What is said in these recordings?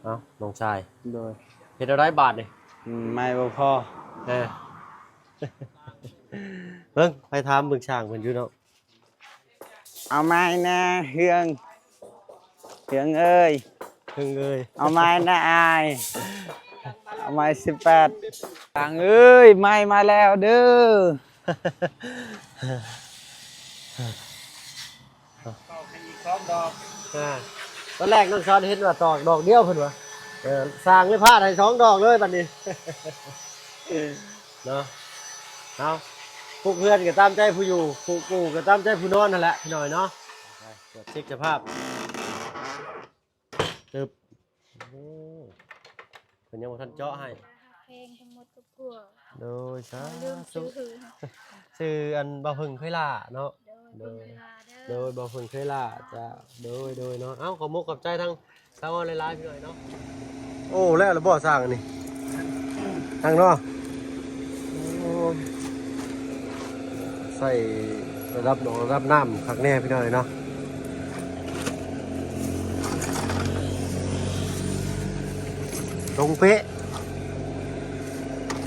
เอ้าน้องชายโดยเฮ็ดอะไรบาทนี่ไม่บ่พอเออเบิ่งไปถามเบิ่งช่างเพิ่นอยู่เนาะเอาไม้นะเฮืองเอ้ยเพิ่งเอ้ยเอาไม้นะอายเอาไม้18ต่างเอ้ยไม้มาแล้วเด้อเอาให้อีก2ดอกตอนแรกน้องชอนเห็นว่าตอกดอกเดียวเพิ่นว่าสร้างเลยพาดให้2ดอกเลยบัดนี้เนาะเอาพวกเพื่อนก็ตามใจผู้อยู่ผู้กูก็ตามใจผู้นอนนั่นแหละพี่น้อยเนาะตรวจเช็คสภาพตึบโอ้เพิ่นยังบ่ทันเจาะให้เพลงทั้งหมดก็กลัวโดยสาลืมธุชื่อชื่ออันบ่าวเพิ่งเคยล่าเนาะโดยบ่าวเพิ่งเคยล่าจะโดยเนาะเอ้าขอมุกขอบใจทั้งสาวหลายๆพี่น้อยเนาะโอ้แล้วบ่สร้างอันนี้ทางเนาะใส่ระดับหนองระดับน้ำคักแน่พี่น้อยเนาะตรงเป๊ะ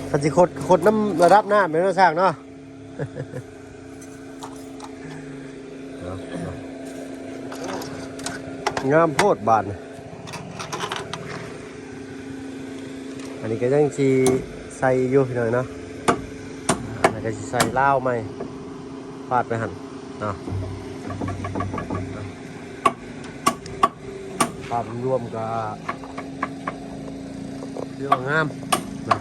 สันสิขดน้ำระดับน้ำเป็นเราสร้างเนาะงามโพดบานอันนี้ก็ยังชีใส่อยู่พี่น้อยเนาะแล้วก็ชีใส่เหล้าไหมฟาดไปหั่นเนาะภาพรวมกับเรื่องงามนะ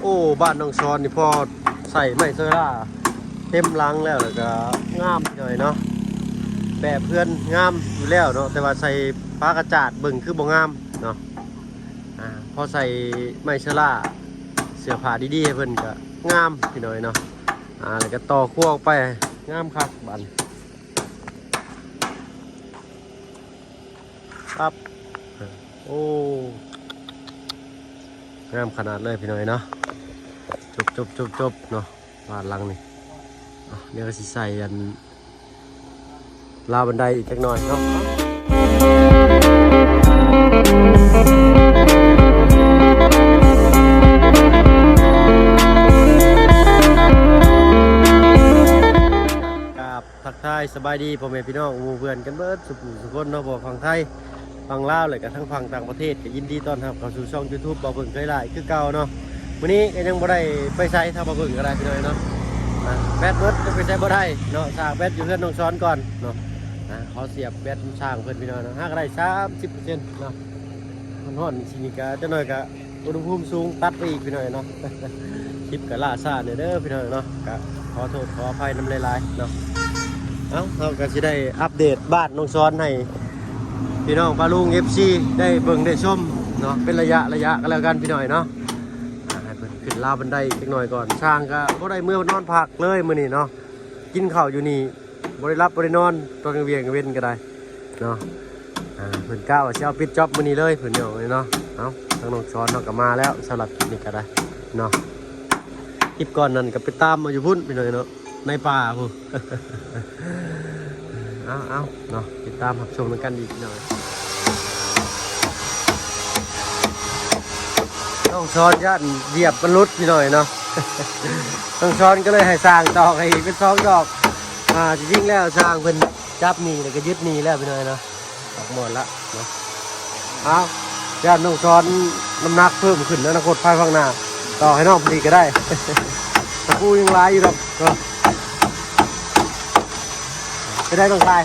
โอ้บ้านน้องซอนนี่พอใส่ไม้เซอร่าเต็มลังแล้วก็งามหน่อยเนาะแบบเพื่อนงามอยู่แล้วเนาะแต่ว่าใส่ฟ้ากระจาดเบิ่งคือบ่งามเนาะพอใส่ไม้เซอร่าเสื้อผ้าดีๆให้เพิ่นก็งามพี่น้อยเนาะแล้วก็ต่อขั้วออกไปงามครับบันครับโอ้งามขนาดเลยพี่น้อยเนาะจบเนาะบ้านหลังนี่เดี๋ยวก็สิใส่อันราวบันไดอีกจักหน่อยเนาะทักทายสบายดีพ่อแม่พี่น้องหมู่เพื่อนกันเบิดสุขคนเนาะบอกฝั่งไทยฝั่งลาวเลยกับทั้งฝั่งต่างประเทศก็ยินดีต้อนรับเข้าสู่ช่อง YouTube บ่าวเบิ่งเคยหลายคือเก่าเนาะวันนี้ก็ยังบ่ได้ไปใช้ถ้าบ่าวเบิ่งก็ได้พี่น้อยเนาะแบตเบิดจะไปใช้บ่ได้เนาะสร้างแบตอยู่เพื่อนน้องซ้อนก่อนเนาะขอเสียบแบตสร้างเพิ่นพี่น้อยเนาะหากได้ 30% เนาะมันฮ้อนสินี่ก็จักหน่อยก็อุณหภูมิสูงตัดไปอีกพี่น้อยเนาะคลิปก็ล่าช้าเด้อพี่น้อยเนาะก็ขอโทษขออภัยนำหลายๆเนาะเราก็จะได้อัปเดตบ้านน้องซ้อนให้พี่น้องปาลุง FC ได้เบิ่งได้ชมเนาะเป็นระยะก็แล้วกันพี่น้อยเนาะให้เพิ่นขึ้นราวบันไดอีกหน่อยก่อนสร้างก็บ่ได้เมื่อนอนพักเลยมื้อนี้เนาะกินข้าวอยู่นี่บ่ได้รับบ่ได้นอนตอนกลางเว้นก็ได้เนาะเพิ่นกล้าว่าสิเอาปิดจ็อบมื้อนี้เลยเพิ่นเนาะเนาะทางน้องซ้อนเนาะก็มาแล้วสำหรับคลิปนี้ก็ได้เนาะคลิปก่อนนั้นก็ไปตามมาอยู่พุ่นพี่น้อยเนาะในป่าพูเอาเนาะติดตามรับชมกันอีกหน่อยต้องช้อนยันเหยียบมันรุดพี่หน่อยเนาะต้องช้อนก็เลยให้สร้างตอกให้เป็น2 ดอกจริงๆแล้วสร้างเป็นจับนี่แล้วก็ยึดนี่แล้วพี่หน่อยเนาะออกหมดละเนาะเอายันต้องช้อนน้ำหนักเพิ่มขึ้นแล้วนะโคตรไฟข้างหน้าต่อให้น้องพอดีก็ได้ตะปูยังลายอยู่หรอกไปได้ต้องใส่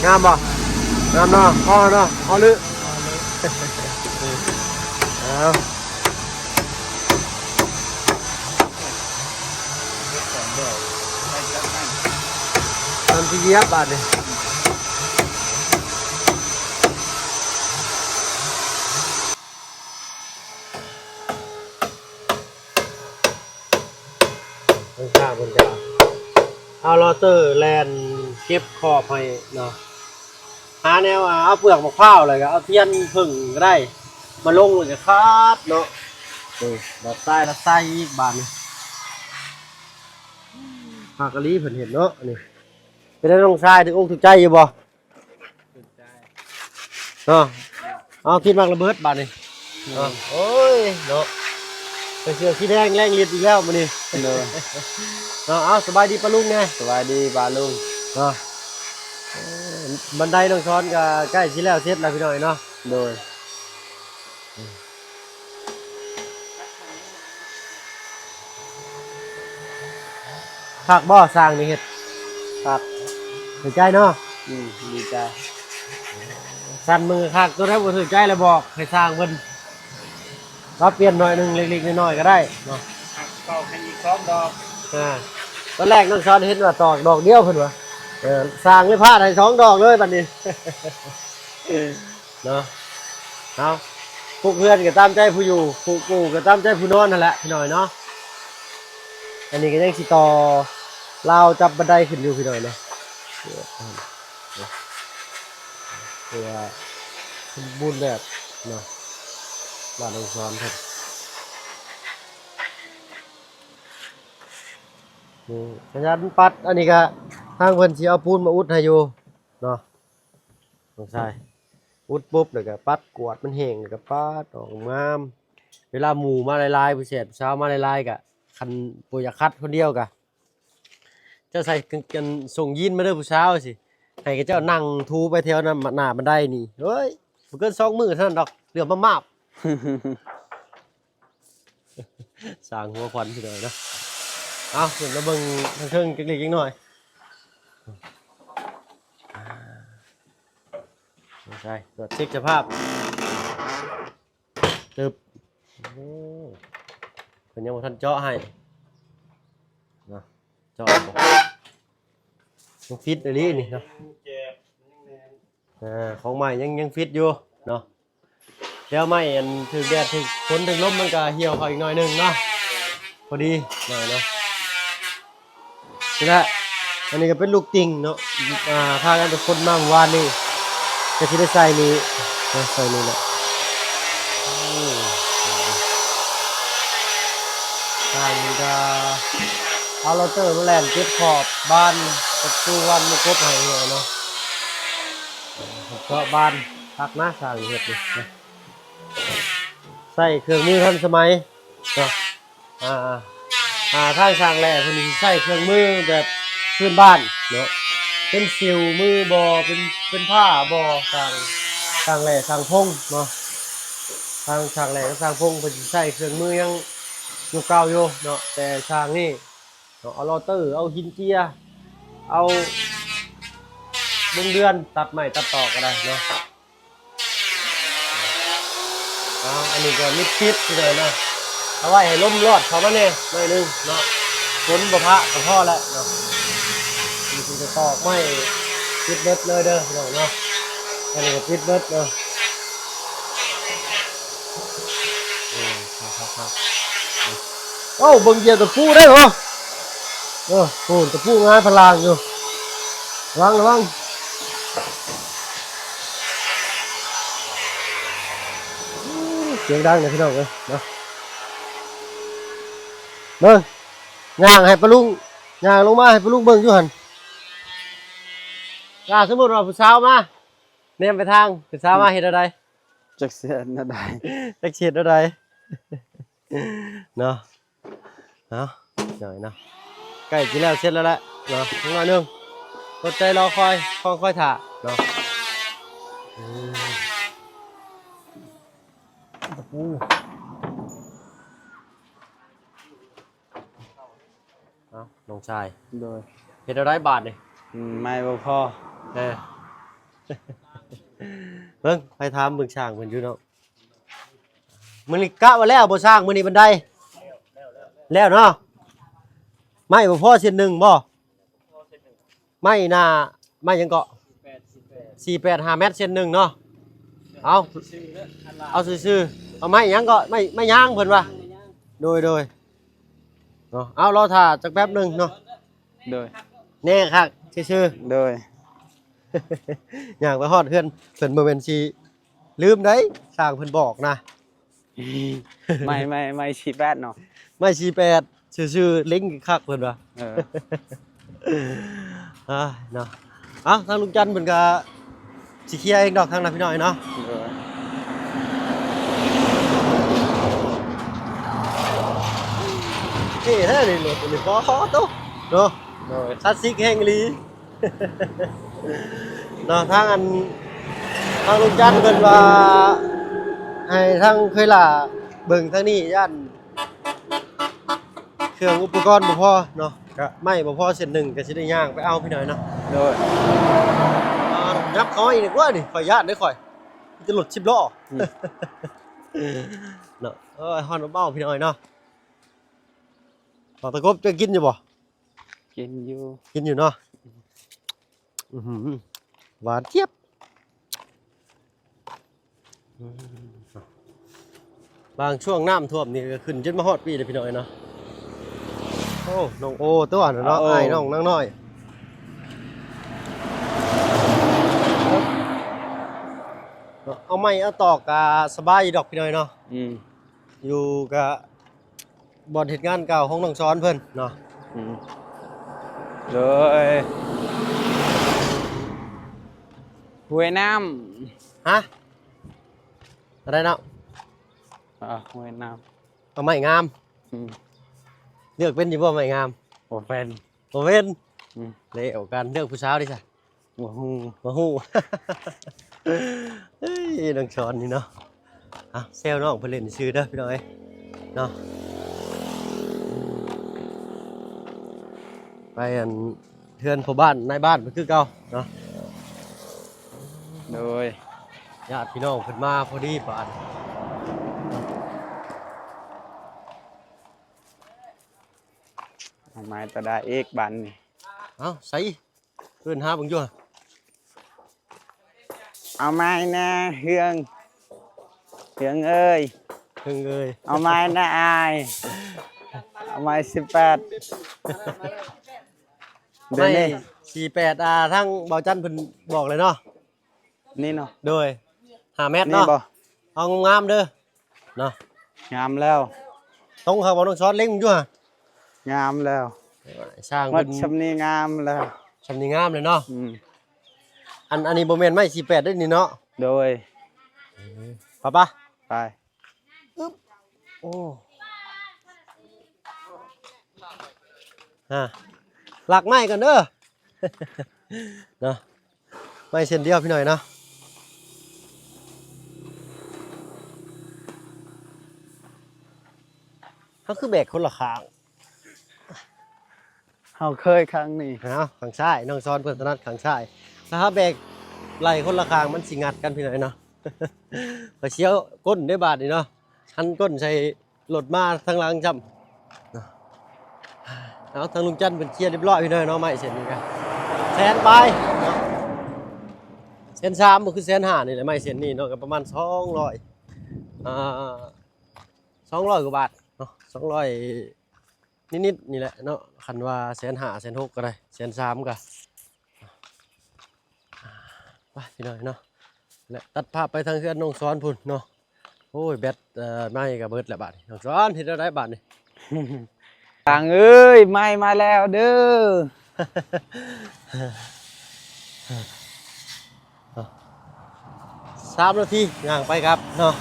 งามบ่งามเนาะพอเนาะพอลึทำที่เยียบบาทเลยข้างบนจะเอาลอเตอร์แลนเก็บขอบให้เนาะหาแนวเอาเปลือกมะพร้าวอะไรก็เอาเทียนผึ่งก็ได้มาลงเลยก็คาดเนาะแบบใต้ละใต้อีกบานผักกะลีเพิ่นเห็นเนาะนี่เป็นได้ลงทรายถึงอกถึงใจอยู่บ่เนาะ เอาคิดมากระเบิดบาดนี่โอ้ยเนาะไปเสือขี้แดงแรงฤทธิ์อีกแล้วมื้อนี้ โดย เอาสบายดีปะลุงไง สวัสดีปาลุง เนาะบันไดน้องช้อนก็ใกล้สิแล้วเสร็จแล้วพี่น้อยเนาะ โดย คักบ่สร้างนี่เฮ็ดคักถือใจเนาะ ดีใจ สั่นมือคักตัวได้บ่ถือใจแล้วบอกให้สร้างเพิ่นก็เปลี่ยนหน่อยหนึงเล็กๆน้อยๆก็ได้เนาะ ต่อให้อีก2ดอก ตอนแรกน้องช้อนเห็นว่าตอกดอกเดียวเพิ่นว่าสร้างเลยพลาดให้2 ดอกเลยบัดนี้ เนาะเอาพวกเพื่อนก็ตามใจผู้อยู่ผู้กูก็ตามใจผู้นอนนั่นแหละพี่น้อยเนาะอันนี้ก็ยังสิต่อราวจับบันไดขึ้นอยู่พี่น้อยเนาะเพื่อสมบูรณ์แบบเนาะบ้านน้องช้อนครับขยันปัดอันนี้ก็ทางเพิ่นสิเอาปูนมาอุดให้อยู่เนาะน้องชายอุดปุ๊บแล้วก็ปัดกวาดมันแห้งแล้วก็ปัดออกงามเวลาหมู่มาหลายๆผู้เสพเช้ามาหลายๆก็คันบ่อยากคัดคนเดียวก็เจ้าใส่กันส่งยีนมาเด้อผู้เช้าสิให้กับเจ้านั่งทูไปแถวนั้นหน้าบันไดนี่เฮ้ยบ่เกิน2 มื้อเท่านั้นดอกเหลือมาบ สร้างหัวควันพี่น้อยเนาะเอาเดี๋ยวเราเบิ่งทางเครื่องเล็กๆหน่อยไม่ใช่ตรวจเช็คสภาพตึบเป็นยังบ่ทันเจาะให้นะเจาะบ่ยังฟิตอันนี้นี่เนาะของใหม่ยังฟิตอยู่เนาะแล้วไม่อันถึงแดดถึงฝนถึงลมมันก็เหี่ยวเขาอีกหน่อยหนึงเนาะพอดีหน่อยเนาะนี่แหละอันนี้ก็เป็นลูกติ่งเนาะพากันทุกคนมาเมื่อวานนี่จะที่ได้ใส่นี้ใส่นี่แหละทางนี้ก็เอาเราเตอร์มาแลนเก็บขอบบ้านประตูวันมาครบให้เลยเนาะก็บ้านพักหน้าสร้างเห็ดนี่นะใส่เครื่องมือทันสมัยเนาะทางสร้างแหล่คนนี้ใส่เครื่องมือแบบพื้นบ้านเนาะเป็นสิวมือบอเป็นผ้าบอสร้างแหล่สร้างพงเนาะสร้างแหล่สร้างพงเป็นใส่เครื่องมือยังอยู่เก่าอยู่เนาะแต่สร้างนี่เนาะเอาลอเตอร์เอาหินเจียเอาเดือนตัดใหม่ตัดต่อก็ได้เนาะอันนี้ก็มิดชิดเลยนะเอาไว้ให้ลมรอดเขามาเนี่ยหน่อยนึงเนาะฝนบ่พระกับพ่อแล้วเนาะนี่คือจะตอกไม่ปิดเบิดเลยเด้อเนาะอันนี้ก็ปิดเบิดเนาะโอ้เบิ่งเหยียบตะปูได้เหรอโอ้ตะปูงานพลางอยู่ระวังเสียงดังนะพี่น้องเนาะเบิ่งย่างให้ปลาลุงย่างลงมาให้ปลาลุงเบิ่งอยู่หั่นสมมุติว่าผู้สาวมาแนมไปทางผู้สาวมาเฮ็ดอะไร จักเสียน่าได้ จักเฮ็ดอะไรเนาะหน่อยเนาะใกล้สิแล้วเสร็จแล้วแหละเนาะอีกหน่อยนึงอดใจรอคอยถ่าเนาะน้องชาย โดย เฮ็ดอะไรบาทนี่ ไม่บ่พอ เบิ่งไปถามเบิ่งช่างเพิ่นอยู่เนาะมื้อนี้กะว่าแล้วบ่สร้างมื้อนี้บันไดแล้วเนาะไม้บ่พอเส้นหนึ่งบ่ไม้หน้าไม้หยังเกาะ485เมตรเส้นหนึ่งเนาะเอาซื่อๆเอาไม้หยังก็ไม่ย่างเพิ่นว่าโดยเนาะเอารอท่าจักแป๊บหนึงเนาะ โดย แน่คักซื่อๆ โดย อยากไปฮอดเพื่อนเพิ่นบ่แม่นสิลืมได้สร้างเพิ่นบอกนะ ไม่ชีแปดเนาะ ไม่48ชื่อๆลิงก์คักเพิ่นว่า เนาะทางลุงจันทร์เพิ่นก็สิเคลียร์เองดอกทางนั้นพี่น้อยเนาะ โดย เท่แท้เลยรถนี่บ่โตเนาะ โดย คลาสสิกแห่งอีหลี เนาะทางอันทางลุงจันทร์เพิ่นว่าให้ทางเคยล่ะเบิ่งทางนี้ย่านเครื่องอุปกรณ์บ่พอเนาะก็ไม่บ่พอเส้นหนึ่งก็สิได้ย่างไปเอาพี่หน่อยเนาะ โดย ยับเขาอีกดีกว่านี่ข่อยย่านได้ข่อยจะหลุด10ล้อเนาะฮอนเบ้าพี่หน่อยเนาะบ่ตะกบจะกินอยู่บ่ กินอยู่ กินอยู่เนาะอื้อหือหวานเจี๊ยบ บางช่วงน้ำท่วมนี่ก็ขึ้นจนมาฮอดปีเลยพี่น้อยเนาะโอ้น้องโอตัวน่ะเนาะไอ้น้องนางน้อยเอาไม้เอาตอกกะสบายอยู่ดอกพี่น้อยเนาะอยู่กะบ่อนเหตุงานเก่าของน้องซ้อนเพิ่นเนาะ โดยห้วยน้ ฮะอะไรเนาะ ำห้วยน้ เอาไม้งาม ำ เลือกเป็นอยู่บ่ไม้งาม โอ้เป็น บ่เว้น อืม เลยเอากันเลือกผู้สาวดิจ้ะ โอ้โห มาฮู้ เฮ้ยน้องช้อนนี่เนาะเซลน้องเพิ่นเล่นชื่อเด้อพี่น้อยเนาะไปอันเทือนพ่อบ้านนายบ้านเพิ่นคือเก่าเนาะ โดย ญาติพี่น้องเพิ่นมาพอดีปาน เอาไม้ตะได้เอกบันนี่ เอ้าใส่เพิ่นหาเบิ่งอยู่ เอาไม้นะเฮืองเอ้ย เพิ่งเอ้ย เอาไม้นะอายเอาไม้18เดี๋ยวนี้ 48ทั้งเบาจันเพิ่นบอกเลยเนาะ นี่เนาะ โดย5 เมตร นี่ เนาะ บ่ เอางามๆเด้อเนาะ งามแล้ว ตรงครับบ่น้องช้อนเล็งอยู่ฮะ งามแล้ว สร้าง มั เพิ่ ด น ชำนีงามแล้ว ชำนิงามเลยเนาะ อืม อันนี้บ่แม่นไม้48ด้วยนี่เนาะ โดย ป่ะปะ ไป โอ้หลักไม้กันเด้อ เนาะไม้เส้นเดียวพี่หน่อยเนาะเขาคือแบกคนละข้าง เฮาเคยครั้งนี้ นะข้างซ้ายน้องซ้อนเพิ่นถนัดข้างซ้ายถ้าเขาแบกไหล่คนละข้างมันสิงัดกันพี่หน่อยเนาะ ไปเชี่ยวก้นได้บาดนี่เนาะหันก้นใส่รถมาทางหลังจำเนาะเอาทางลุงจันทร์เป็นเคลียร์เรียบร้อยพี่หน่อยเนาะไม้เส้นนี้กันแสนไปเนาะแสนสามก็คือแสนห้านี่แหละไม้เส้นนี้เนาะก็ประมาณ200กว่าบาทเนาะ200นิดๆนี่แหละเนาะคันว่าแสนห้าแสนหกก็ได้แสนสามก็ไปพี่หน่อยเนาะและตัดภาพไปทางเพื่อนน้องซ้อนพุ่นเนาะโอ้ยแบตไม่กับเบิดแหละบาทนี่น้องซ้อนเห็นเราได้บาทนี่ ต่างเอ้ยไม้มาแล้วเด้อ 3 นาทีย่างไปครับเนาะ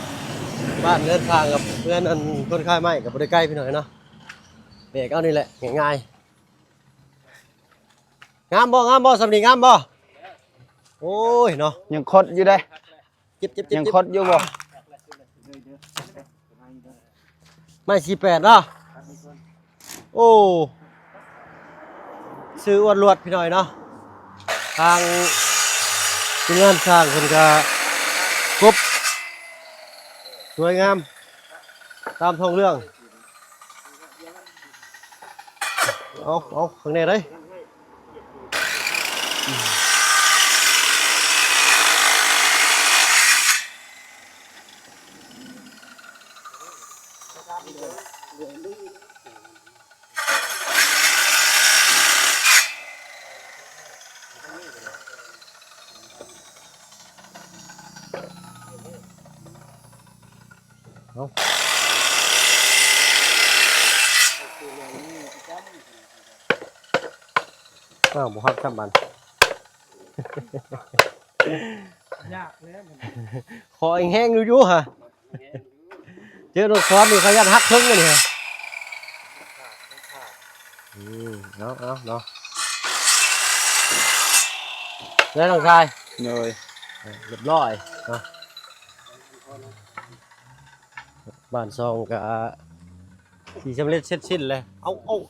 บ้านเดินทางกับเพื่อนอันคนขายไม้กับบริใกล้พี่หน่อยเนาะเบรกเอานี่แหละง่ายๆงามบ่สำนีงามบ่โอ้ยเนาะ ยังคดอยู่ได้ เจ็บ ยังคดอยู่บ่ ไม่48เนาะโอ้ซื้ออ้วนรวดพี่หน่อยเนาะทางทีมงานสร้างคนก็ครบสวยงามตามท้องเรื่องเอาข้างในเลยบุฮับจำบันขอเองแห้งอยู่ฮะเจอโดนซ้อนนี่เขายันฮักเพิ่งกันนี่ฮะ เนาะเนาะแล้วน้องชาย โดย เรียบร้อยเนาะบ้านซองกับสีสำเร็จเสร็จสิ้นเลยเอ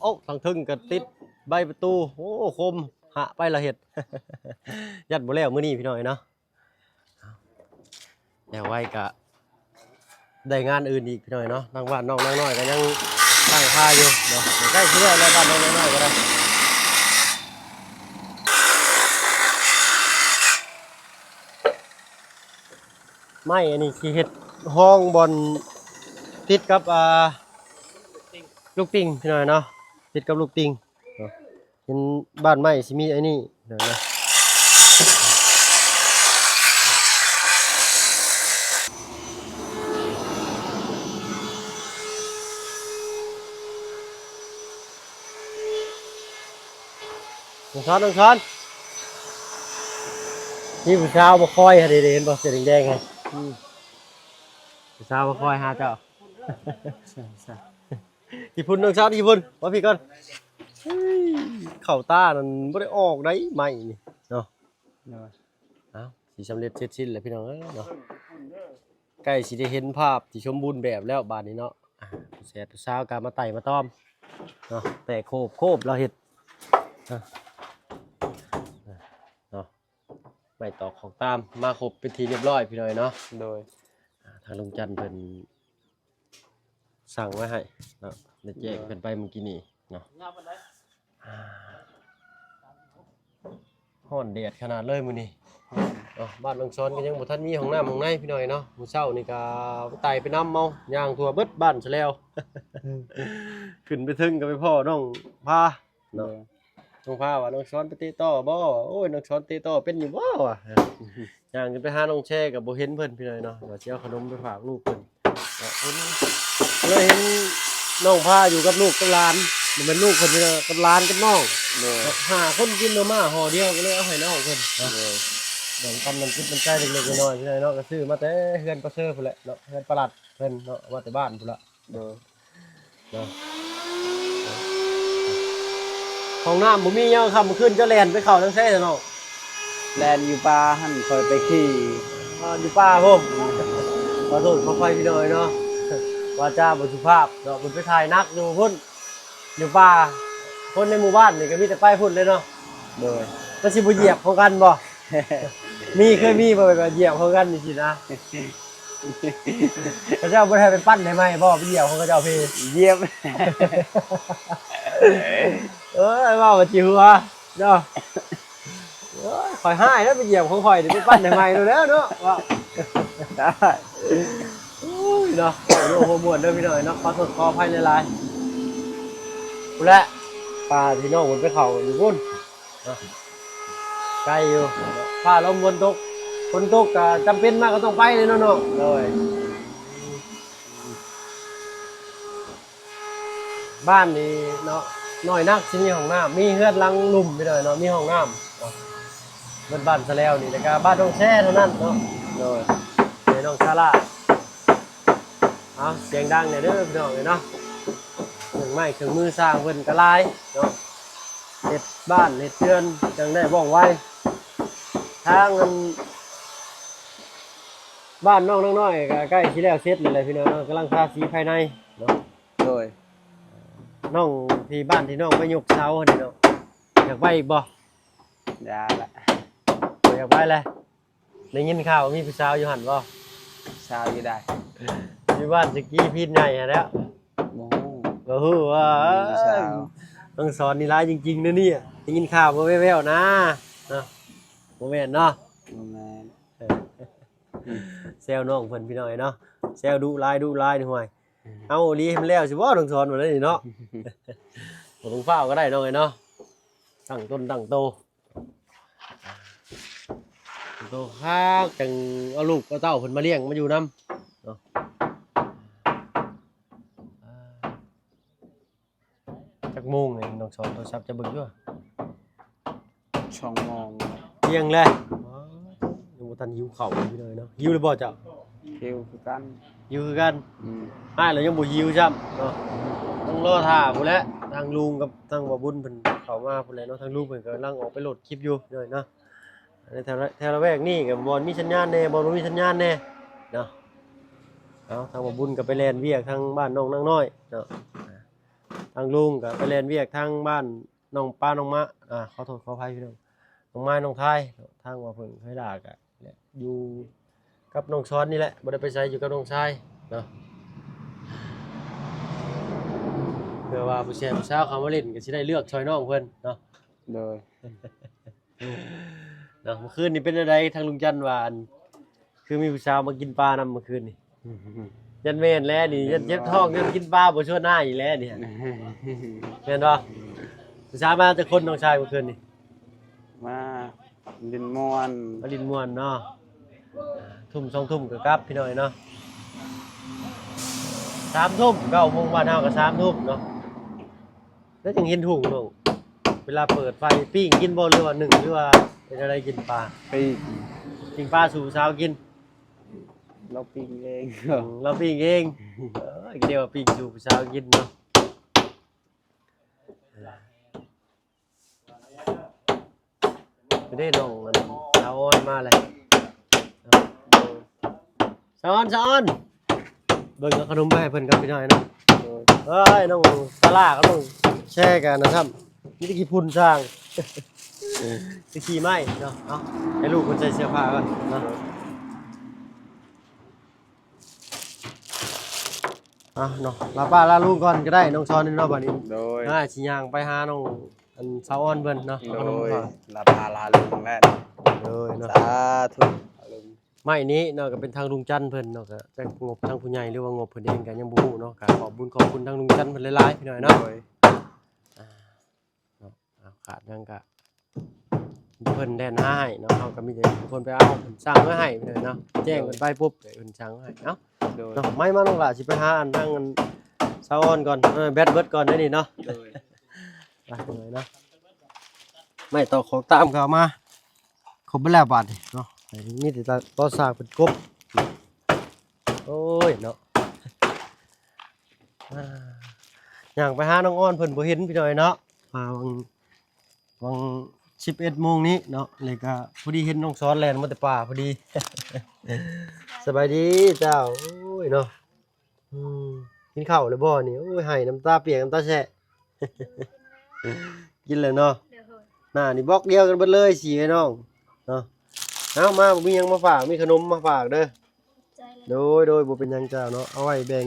าทางทึ่งก็ติดใบประตูโอ้คมหะไปละเห็ด ยัดบ่แล้วมื้อนี้พี่น้อยเนาะแล้วไว้กะได้งานอื่นอีกพี่น้อยเนาะทางบ้านน้องน้อยก็ยังตั้งค่าอยู่เนาะใกล้เชื่อแล้วบ้านน้องน้อยก็ได้ไม่อันนี้คือเห็ดห้องบอลติดกับลูกติงพี่น้อยเนาะติดกับลูกติงเนาะเห็นบ้านไม้สิมีไอ้นี่เดี๋ยวนะน้องช้อนนี่ผู้สาวมาคอยฮะเดี๋ยวเห็นบ่เสื้อแดงๆไงผู้สาวมาคอยหาเจ้า ญี่ปุ่นน้องช้อนญี่ปุ่นว่าพี่ก่อนเข่าตานั่นไม่ได้ออกได้ไหมนี่เนาะเอาสีสำเร็จเสร็จสิ้นแล้วพี่น้องเนาะใกล้สิได้เห็นภาพที่สมบูรณ์แบบแล้วบ้านนี้เนาะเสร็จสาวการมาไต่มาต้อมเนาะแต่โคบเราเห็ดเนาะไม่ต่อของตามมาครบเป็นทีเรียบร้อยพี่น้อยเนาะโดยทางลุงจันทร์เพิ่นสั่งไว้ให้เนาะเดี๋ยวแจ้งเพิ่นไปเมื่อกี้นี่เนาะฮ้อนแดดขนาดเลยมื้อนี้บ้านบางซ้อนก็ยังบ่ทันมีห้องน้ำห้องในพี่น้อยเนาะมื้อเช้านี่ก็ไต่ไปน้ำเมาย่างทั่วเบิดบ้านซะแล้ว ขึ้นไปถึงก็ไปพ่อน้องพาเนาะน้องพาว่าน้องซ้อนไปเตะต่อบ่โอ้ยน้องซ้อนเตะต่อเป็นอยู่บ่วะย่างขึ้นไปหาน้องแช่ก็บ่เห็นเพิ่นพี่น้อยเนาะว่าสิเอาขนมไปฝากลูกเพิ่นเลยเห็นน้องพาอยู่กับลูกกับหลานมันเป็นลูกเพิ่นพี่น้อยกับหลานกับน้องหาคนกินมาม่าห่อเดียวก็เลยเอาให้น้องเพิ่นแบ่งกันมันคิดมันใจเล็กๆน้อยๆพี่น้อยเนาะก็ซื้อมาแต่เฮือนประเสริฐพุ่นแหละเนาะเฮือนประหลัดเพิ่นเนาะว่าแต่บ้านพุ่นละเนาะห้องน้ำบ่มียังครับเมื่อคืนจะแล่นไปเข้าทางแท้เนาะ แลนอยู่ป่าหั่นคอยไปขี่ อยู่ป่าผมขอโทษขออภัยพี่น้อยเนาะว่าจ้าบ่สุภาพเนาะเพิ่นไปถ่ายนักอยู่พุ่นอยู่ป่าคนในหมู่บ้านนี่ก็มีแต่ไปพุ่นเลยเนาะ โดย มันสิบ่เหยียบของกันบ่ เคยมีบ่แบบเหยียบของกันนี่สินะเขาเจ้าบ่ได้ไปปั้นได้ไหมบ่ไปเหยียบของเขาเจ้าพี่ เยี่ยม ว่าบ่จิหัวเนาะข่อยหายแล้วไปเหยียบของข่อยนี่ไปปั้นได้ไหมแล้วเนาะว่าเนาะโอ้โหม่วนเด้อพี่น้อยเนาะขอโทษขออภัยหลายๆพุ่นแหละป้าพี่น้องเพิ่นไปเข้าอยู่พุ่นเนาะไกลอยู่ฟ้าลมฝนตกก็จำเป็นมากก็ต้องไปเลยเนาะโดยบ้านนี่เนาะน้อยนักสิมีห้องน้ำมีเฮือนหลังลุ่มไปหน่อยเนาะมีห้องน้ำเนาะเบิดบ้านซะแล้วนี่แล้วก็บ้านน้องแช่เท่านั้นเนาะโดยน้องซาร่าเอาเสียงดังเนี่ยเด้อพี่น้องเนาะเครื่องไม้เครื่องมือสร้างเพิ่นก็หลายเนาะเฮ็ดบ้านเฮ็ดเรือนจังได้ว่องไวทางมันบ้านน้องน้อยก็ใกล้สิแล้วเสร็จแล้วแหละพี่น้องกำลังทาสีภายในเนาะโดยน้องที่บ้านที่น้องไปยกเสานี่เนาะอยากไปอีกบ่อย่าละอยากไปเลยได้ยินข่าวมีผู้สาวอยู่หั่นบ่สาวอยู่ได้อยู่บ้านสกี้พิษใหญ่แล้วโอ้ก็ฮู้ว่าต้องสอนนี่ร้ายจริงๆนะเนี่ยได้ยินข่าวบ่แว่วๆนะเนาะบ่แม่นเนาะแซวน้องเพิ่นพี่น้อยเนาะแซวดุร้ายนี่ห่วยเอาลีให้มันแล้วสิบ่ต้องสอนบ่ได้นี่เนาะบ่ต้องฟ้าวก็ได้น้องเอ้ยเนาะตั้งต้นตั้งโตโตฮักจังเอาลูกเอาเต้าเพิ่นมาเลี้ยงมาอยู่นำเนาะจักโมงนี่น้องสอนโทรศัพท์จะเบิ่งอยู่2 โมงเที่ยงแล้วยังบ่ทันหิวข้าวพี่น้อยเนาะหิวหรือบ่เจ้าหิวคือกันหิวคือกันอ้ายแล้วยังบ่หิวซ้ำเนาะต้องรอท่าพุ่นแหละ ทางลุงกับทางบ่บุญเพิ่นเข้ามาพุ่นแหละเนาะทางลุงเพิ่นกำลังออกไปโหลดคลิปอยู่เด้อเนาะในแถวละแวกนี้ก็บ่มีสัญญาณแน่บ่มีสัญญาณแน่เนาะเอาทางบ่บุญก็ไปแล่นเวียกทางบ้านน้องนางน้อยเนาะทางลุงก็ไปแล่นเวียกทางบ้านน้องป้าน้องมะขอโทษขออภัยพี่น้องน้องไม้น้องทายทางว่าเพิ่นเคยด่าก็อยู่กับน้องช้อนนี่แหละบ่ได้ไปไสอยู่กับน้องชายเนาะเพื่อว่าผู้แชร์ผู้สาวเขามาเล่นก็สิได้เลือกช่วยน้องเพิ่นเนาะ โดย เนาะเมื่อคืนนี่เป็นอะไรทางลุงจันทร์ว่าอันคือมีผู้สาวมากินปลานำเมื่อคืนนี่ยันแม่นแล้วนี่ยันเจ็บท้องยันกินปลาบ่ชั่วหน้าอีกแล้วเนี่ยแม่นบ่ผู้สาวมาแต่คนน้องชายเมื่อคืนนี่ มาดินม่วน มาลินม่วนเนาะทุ่ม2 ทุ่มก็กลับพี่น้อยเนาะ3 ทุ่ม9 โมงบ้านเฮาก็3 ทุ่มเนาะแล้วจังเห็นถุงน้องเวลาเปิดไฟปิ้งกินบ่หรือว่า1หรือว่าเป็นอะไรกินปลา ไป ปิ้งปลาสู่สาวกิน เราปิ้งเอง เราปิ้งเองเดี๋ยวปิ้งสู่สาวกินเนาะไม่ได้น้องมันสาวอ้อนมาเลยสาวอ้อนเบิ่งเอาขนมไปให้เพิ่นกับพี่น้อยเนาะเอ้ยน้องตาล่าก็ต้องแชร์กันนะครับนี่ตะกี้พุ่นสร้างตะกี้ไม้เนาะเอาให้ลูกคนใส่เสื้อผ้าก่อนเนาะเนาะลาป้าลาลูกก่อนก็ได้น้องช้อนนี่เนาะบัดนี้ โดย สิย่างไปหาน้องอันสาวอ้อนเพิ่นเนาะเอาขนม โดย ฝาก ลาพาลาลุงแม่ เลยเนาะ สาธุลุง ไม้นี้เนาะก็เป็นทางลุงจันทร์เพิ่นเนาะก็จะงบทางผู้ใหญ่หรือว่างบเพิ่นเองก็ยังบ่ฮู้เนาะก็ขอบคุณทางลุงจันทร์เพิ่นหลายๆพี่น้อยเนาะ โดย เนาะขาดยังก็เพิ่นแดนให้เนาะเฮาก็มีแต่คนไปเอาเพิ่นสั่งมาให้พี่น้อยเนาะแจ้งเพิ่นไปปุ๊บเพิ่นสั่งมาให้เนาะ โดย เนาะไม่มาน้องหล่ะสิไปหาอันทางอันสาวอ้อนก่อนแบตเบิดก่อนได้นี่เนาะ โดย ไปเลยเนาะไม่ต่อของตามเขามาครบไปแล้วบาทเนาะมีแต่ต่อสากเป็นกบโอ้ยเนาะอย่างไปหาน้องอ้อนเพิ่นบ่เห็นพี่น้อยเนาะมาวัง11 โมงนี้เนาะเลยก็พอดีเห็นน้องซ้อนแล่นมาแต่ป่าพอดี สบายดีเจ้าโอ้ยเนาะกินข้าวแล้วบ่นี่โอ้ยให้น้ำตาเปียกน้ำตาแฉะ กินเลยเนาะ เดี๋ยวเฮ้ย หน้านี่บล็อกเดียวกันเบิดเลยสิไอ้น้องเนาะเอามาบ่มีหยังมาฝากมีขนมมาฝากเด้อ ใจเลย โดยบ่เป็นหยังเจ้าเนาะเอาไว้แบ่ง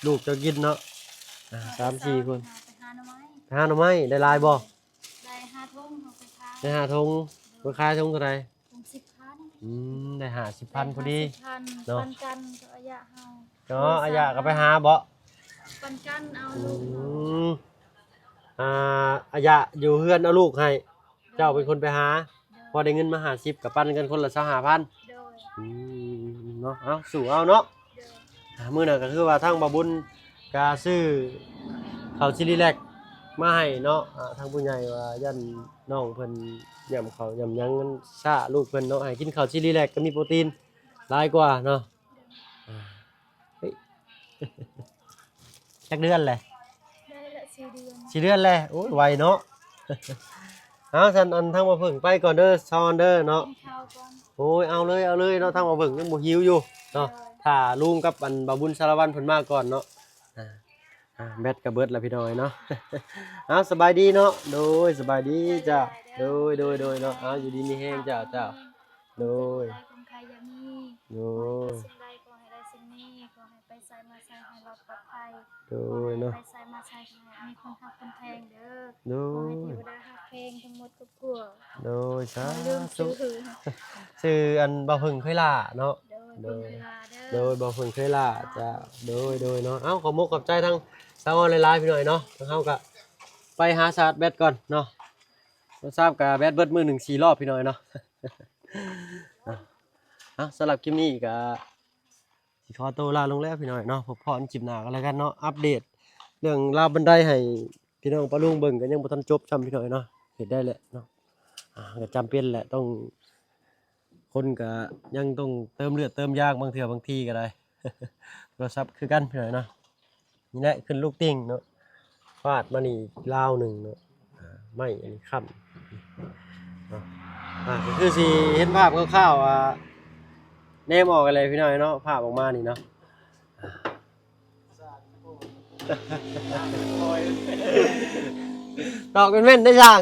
ลูกเจ้ากินเนาะ3-4 คน ไปหาหน่อไม้ หาหน่อไม้ได้หลายบ่ ได้5 ทุ่มเอาไปขาย ได้5 ธงราคาธงเท่าไหร่ ถุง10,000ได้50,000พอดี เนาะปันกันกับอายะเฮา เนาะอายะก็ไปหาบ่ ปันกันเอาลู อื กเนาะ มอายะอยู่เฮือนเอาลูกให้เจ้าเป็นคนไปหาพอได้เงินมา50ก็ปันกันคนละ25,000 โดย เนาะเอาสู่เอาเนาะ โดย มื้อนั้นก็คือว่าทางบาบุญก็ซื้อข้าวชิลิแลกมาให้เนาะทางผู้ใหญ่ว่ายันน้องเพิ่นย่ำข้าวย่ำหยังมันซ่าลูกเพิ่นเนาะให้กินข้าวชิลิแลกก็มีโปรตีนหลายกว่าเนาะเฮ้ย จักเดือนแหละ ได้ละ4 เดือน 4 เดือนแหละโอ้ยไวเนาะ เอาซั่นอันทางบ่เพิ่งไปก่อนเด้อซอนเด้อเนาะ กินข้าวก่อน โอ้ยเอาเลยเนาะทางบ่เพิ่งยังบ่หิวอยู่เนาะ ถ้าลุงกับอันบาบุญสารวัตรเพิ่นมาก่อนเนาะแบตก็เบิดแล้วพี่น้อยเนาะ เอาสบายดีเนาะโดยสบายดีจ้ะโดยเนาะเอาอยู่ดีมีแห้งจ้ะโดย ได้คนใครอยังมี โดย สิ่งใดขอให้ได้สิ่งนี้ขอให้ไปใส่มาใส่ให้เราปลอดภัย โดยเนาะ ไปใส่มาใส่ให้มีคนหักคนแพงเด้อ โด ขอให้ ย เทวดาหักเพลงทั้งหมดกับพวก โดยสา ไม่ลืม ธุ ซื้อ ชื่ออันบ่เพิ่งเคยล่าเนาะ โดย โดยบ่เพิ่งเคยล่าจ้ะโดยเนาะเอ้าขอมกขอบใจทั้งสาวหลายๆพี่น้อยเนาะทางเฮาก็ไปหาชาร์จแบตก่อนเนาะบ่ทราบก็แบตเบิดมื้อหนึ่ง4 รอบพี่น้อยเนาะ สำหรับคลิปนี้ก็สิขอตัวลาลงแล้วพี่น้อยเนาะพบพรคลิปหน้ากันแล้วกันเนาะอัปเดตเรื่องราวบันไดให้พี่น้องปะลุงเบิ่งกันยังบ่ทันจบจำพี่น้อยเนาะเฮ็ดได้แหละเนาะก็จำเป็นแหละต้องคนก็ยังต้องเติมเลือดเติมยางบางเทื่อบางทีก็ได้ โทรศัพท์คือกันพี่น้อยเนาะนี่แหละขึ้นลูกติ่งเนาะ ฟาดมานี่ลาวหนึ่งเนาะไม่อันนี้ค่ำก็คือสิเห็นภาพคร่าวๆแนมออกกันเลยพี่น้อยเนาะภาพออกมานี่เนาะตอกเป็นแม่นได้ช่าง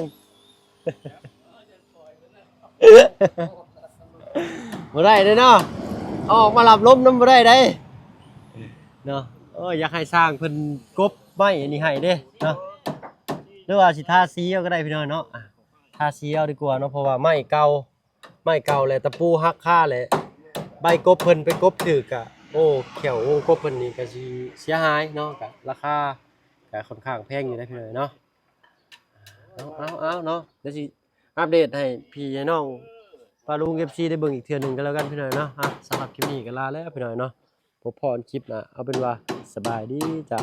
บ่ได้เด้อเนาะเอาออกมาหลับล้มน้ำบ่ได้เด้เนาะอยากให้สร้างเพิ่นกบไม้อันนี้ให้เด้เนาะหรือว่าสิทาสีเอาก็ได้พี่น้อยเนาะทาสีเอาดีกว่าเนาะเพราะว่าไม้เก่าแหละตะปูหักค่าแหละใบกบเพิ่นไปกบถึกอะโอ้แขววงกบเพิ่นนี่ก็สิเสียหายเนาะก็ราคาก็ค่อนข้างแพงอยู่นะพี่น้อยเนาะเอาเนาะเดี๋ยวสิอัปเดตให้พี่ให้น้องปาลุง FC ได้เบิ่งอีกเทื่อหนึงก็แล้วกันพี่น้อยเนาะสำหรับคลิปนี้ก็ลาแล้วพี่น้อยเนาะพบพรคลิปหน้าเอาเป็นว่าสบายดีจ้ะ